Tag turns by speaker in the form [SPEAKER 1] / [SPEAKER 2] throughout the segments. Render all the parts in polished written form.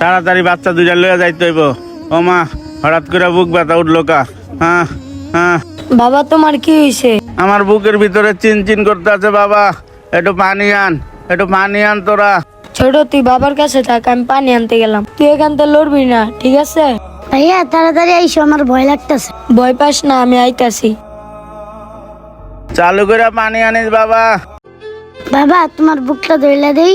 [SPEAKER 1] তাড়াতাড়ি বাচ্চা দুইটা লইয়া যাইতে হইব। ও মা, হঠাৎ করে বুক ব্যথা উঠলো কা। হ্যাঁ হ্যাঁ,
[SPEAKER 2] বাবা তোমার কি হয়েছে?
[SPEAKER 1] আমার বুকের ভিতরে চিনচিন করতে আছে বাবা। একটু পানি আন, একটু পানি আন তোরা।
[SPEAKER 2] ছোট তুই বাবার কাছে থাক, আমি পানি আনতে গেলাম। তুই এখান থেকে লড়বি না, ঠিক আছে?
[SPEAKER 3] ভাইয়া তাড়াতাড়ি আইসো, আমার ভয় লাগতেছে।
[SPEAKER 2] ভয় পাস না, আমি আইতাছি।
[SPEAKER 1] চালু করে পানি আনিস বাবা।
[SPEAKER 3] বাবা তোমার বুকটা ধইলা দেই।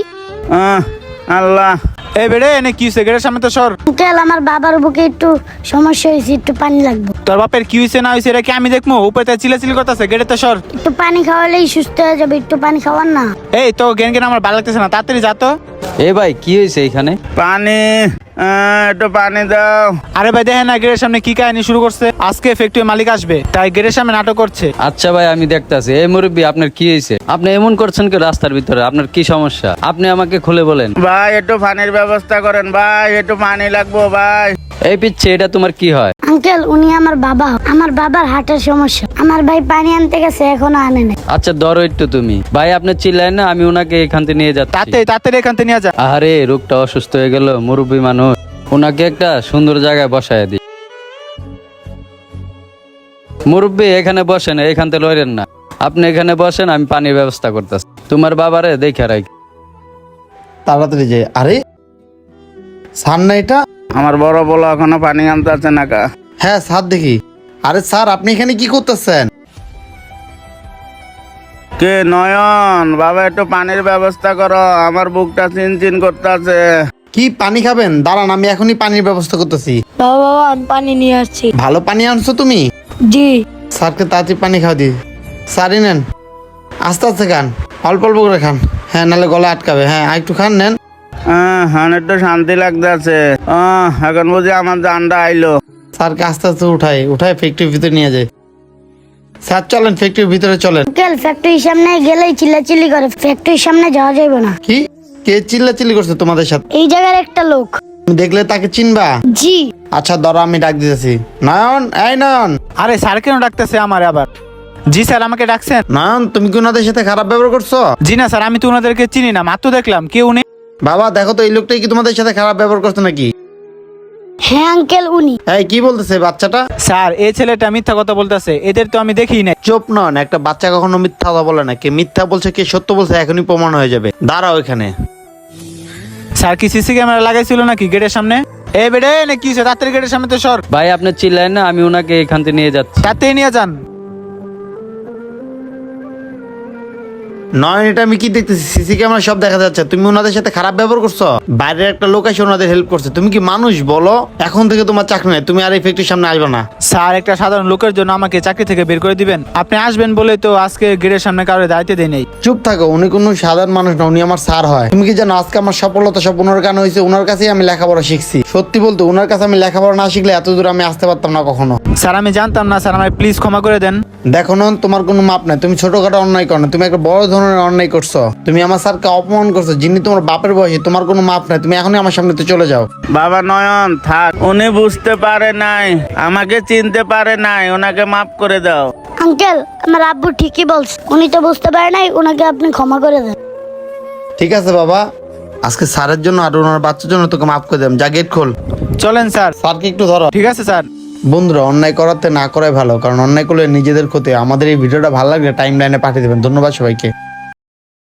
[SPEAKER 1] আল্লাহ,
[SPEAKER 4] এই বেড়ে এনে কি হয়েছে? গেটের সামনে তো সর।
[SPEAKER 3] আঙ্কেল আমার বাবার বুকে একটু সমস্যা হয়েছে, একটু পানি লাগবে।
[SPEAKER 4] তোর বাপের কি হয়েছে না হয়েছে এটা কি আমি দেখবো? উপরে চিলাচিলি করতেছে, গেটে তো সর।
[SPEAKER 3] একটু পানি খাওয়ালেই সুস্থ হয়ে যাবে, একটু পানি খাওয়ান না।
[SPEAKER 4] এই তো জ্ঞান জ্ঞান আমার ভালো লাগতেছে না, তাড়াতাড়ি যা তো।
[SPEAKER 5] এ ভাই কি হয়েছে এখানে?
[SPEAKER 1] পানি, একটু পানি দাও।
[SPEAKER 4] আরে ভাই দেখেন না গেটের সামনে কি কাহিনী শুরু করছে। আজকে ফ্যাক্টরি মালিক আসবে, তাই গেটের সামনে নাটক করছে।
[SPEAKER 5] আচ্ছা ভাই আমি দেখতাছি। এই মুরব্বী আপনার কি হয়েছে? আপনি এমন করছেন কি রাস্তার ভিতরে? আপনার কি সমস্যা? আপনি আমাকে খুলে বলেন।
[SPEAKER 1] ভাই একটু পানির ব্যবস্থা করেন ভাই, একটু পানি লাগবো ভাই।
[SPEAKER 5] এই পিচ্ছে, এটা তোমার কি হয়?
[SPEAKER 3] আঙ্কেল উনি আমার বাবা, আমার বাবার হার্টের সমস্যা। আমার ভাই পানি আনতে গেছে, এখনো আনে নাই।
[SPEAKER 5] আচ্ছা ধরো একটু তুমি। ভাই আপনি চিল্লেন না, আমি ওনাকে এখান থেকে নিয়ে যাচ্ছি।
[SPEAKER 4] তাড়াতাড়ি এখান থেকে নিয়ে যা।
[SPEAKER 5] আরে রোগটা অসুস্থ হয়ে গেল, মুরব্বী মানুষ, ওনাকে একটা সুন্দর জায়গায় বসায় দিই। মুরব্বী এখানে বসেন, এখান থেকে লড়েন না। আপনি এখানে বসেন, আমি পানির ব্যবস্থা করতেছি। তোমার বাবারে দেখে রাখ।
[SPEAKER 6] তাড়াতাড়ি যাই। আরে স্যার না এটা?
[SPEAKER 1] আমার বড় বলো এখনো পানি আনতে আছে না কা?
[SPEAKER 6] হ্যাঁ স্যার দেখি। আরে স্যার আপনি এখানে কি করতেছেন?
[SPEAKER 1] কে নয়ন? বাবা একটু পানির ব্যবস্থা করো, আমার বুকটা চিনচিন করতে আছে।
[SPEAKER 6] কি পানি খাবেন? দাঁড়ান আমি এখনই পানির ব্যবস্থা করতেছি।
[SPEAKER 2] বাবা বাবা, আমি পানি নিয়ে আসছি।
[SPEAKER 6] ভালো পানি আনছো তুমি?
[SPEAKER 2] জি।
[SPEAKER 6] স্যারকে তাড়াতাড়ি পানি খাওয়া দিই। স্যারই নেন, আস্তে আস্তে খান, অল্প অল্প করে খান। হ্যাঁ নাহলে গলা আটকাবে। হ্যাঁ আর একটু খান, নেন।
[SPEAKER 1] হ্যাঁ একটু শান্তি লাগতে আছে। এখন বুঝি আমার জানটা আইলো।
[SPEAKER 6] স্যারকে আস্তে আস্তে উঠাই ফ্যাক্টরির ভিতরে নিয়ে যায়। স্যার চলেন, ফ্যাক্টরির ভিতরে চলেন।
[SPEAKER 3] আঙ্কেল ফ্যাক্টরির সামনে গেলেই চিল্লাচিল্লি করে, ফ্যাক্টরির সামনে যাওয়া যাবে না।
[SPEAKER 6] কি? কে চিল্লাচিল্লি করছে তোমাদের সাথে?
[SPEAKER 3] এই জায়গার একটা লোক।
[SPEAKER 6] তুমি দেখলে তাকে চিনবা?
[SPEAKER 3] জি।
[SPEAKER 6] আচ্ছা ধরো আমি ডাক দিতেছি। নয়ন, এই নয়ন।
[SPEAKER 4] আরে স্যার কেন ডাকতেছে আমার আবার? জি স্যার, আমাকে ডাকছেন?
[SPEAKER 6] নয়ন তুমি কি ওনাদের সাথে খারাপ ব্যবহার করছো?
[SPEAKER 4] জি না স্যার, আমি তো ওনাদেরকে চিনি না, মাত্র দেখলাম। কে উনি?
[SPEAKER 6] বাবা দেখো তো এই লোকটাই কি তোমাদের সাথে খারাপ ব্যবহার করছে নাকি?
[SPEAKER 3] হ্যাঁ আঙ্কেল উনি।
[SPEAKER 6] এই কি বলতেছে বাচ্চাটা?
[SPEAKER 4] স্যার এই ছেলেটা মিথ্যা কথা বলতেছে, এদের তো আমি দেখি নাই।
[SPEAKER 6] চুপ নন, একটা বাচ্চা কখনো মিথ্যা কথা বলে না। কে মিথ্যা বলছে কে সত্য বলছে এখনই প্রমাণ হয়ে যাবে। দাঁড়াও এখানে।
[SPEAKER 4] স্যার কি সিসি ক্যামেরা লাগাইছিল নাকি গেটের সামনে? এই বেড়ে এনে কি হয়েছে? তাড়াতাড়ি গেটের সামনে তো সর।
[SPEAKER 5] ভাই আপনি চিল্লেন না, আমি ওনাকে এখান থেকে নিয়ে যাচ্ছি।
[SPEAKER 4] তাড়াতাড়ি নিয়ে যান।
[SPEAKER 6] নয়ন এটা আমি কি দেখতেছি? সিসি ক্যামেরা সব দেখা যাচ্ছে। তুমি ওনাদের সাথে খারাপ ব্যবহার করছো। বাইরের একটা লোক এসে ওনাদের হেল্প করছে। তুমি কি মানুষ বলো? এখন থেকে তোমার চাকরি নাই, তুমি আর এই ফ্যাক্টরির সামনে আসবে না।
[SPEAKER 4] স্যার একটা সাধারণ লোকের জন্য আমাকে চাকরি থেকে বের করে দিবেন? আপনি আসবেন বলে তো আজকে গেটের সামনে কারোর দায়িত্ব দেয় নেই।
[SPEAKER 6] চুপ থাকো, উনি কোনো সাধারণ মানুষ না, উনি আমার স্যার হয়। তুমি কি জানো আজকে আমার সফলতা সব ওনার কারণে হয়েছে? ওনার কাছেই আমি লেখাপড়া শিখছি। সত্যি বলতে ওনার কাছে আমি লেখাপড়া না শিখলে এত দূর আমি আসতে পারতাম না কখনো।
[SPEAKER 4] স্যার আমি জানতাম না স্যার, আমায় প্লিজ ক্ষমা করে দেন।
[SPEAKER 6] দেখো নন, তোমার কোনো মাপ নাই। তুমি ছোটখাটো অন্যায় করো না, তুমি একটা বড় ধরনের অন্যায় করছো। তুমি আমার স্যারকে অপমান করছো, যিনি তোমার বাপের বয়সী। তোমার কোনো মাপ নাই, তুমি এখনই আমার সামনে থেকে চলে যাও।
[SPEAKER 1] বাবা নয়ন থাক, উনি বুঝতে পারে নাই, আমাকে চিনতে পারে নাই, ওনাকে মাফ করে দাও।
[SPEAKER 3] আঙ্কেল আমার আব্বু ঠিকই বলছে, উনি তো বুঝতে পারে নাই, ওনাকে আপনি ক্ষমা করে দেন।
[SPEAKER 6] ঠিক আছে বাবা, আজকে স্যারের জন্য আর ওনার বাচ্চার জন্য তোকে মাফ করে দিলাম। যা গেট খোল।
[SPEAKER 4] চলেন স্যার।
[SPEAKER 6] স্যারকে একটু ধরো।
[SPEAKER 4] ঠিক আছে স্যার।
[SPEAKER 6] বন্ধুরা অন্যায় করাতে না করাই ভালো, কারণ অন্যায় করলে নিজেদের ক্ষতি। আমাদের এই ভিডিওটা ভালো লাগলে টাইম লাইনে পাঠিয়ে দেবেন। ধন্যবাদ সবাইকে।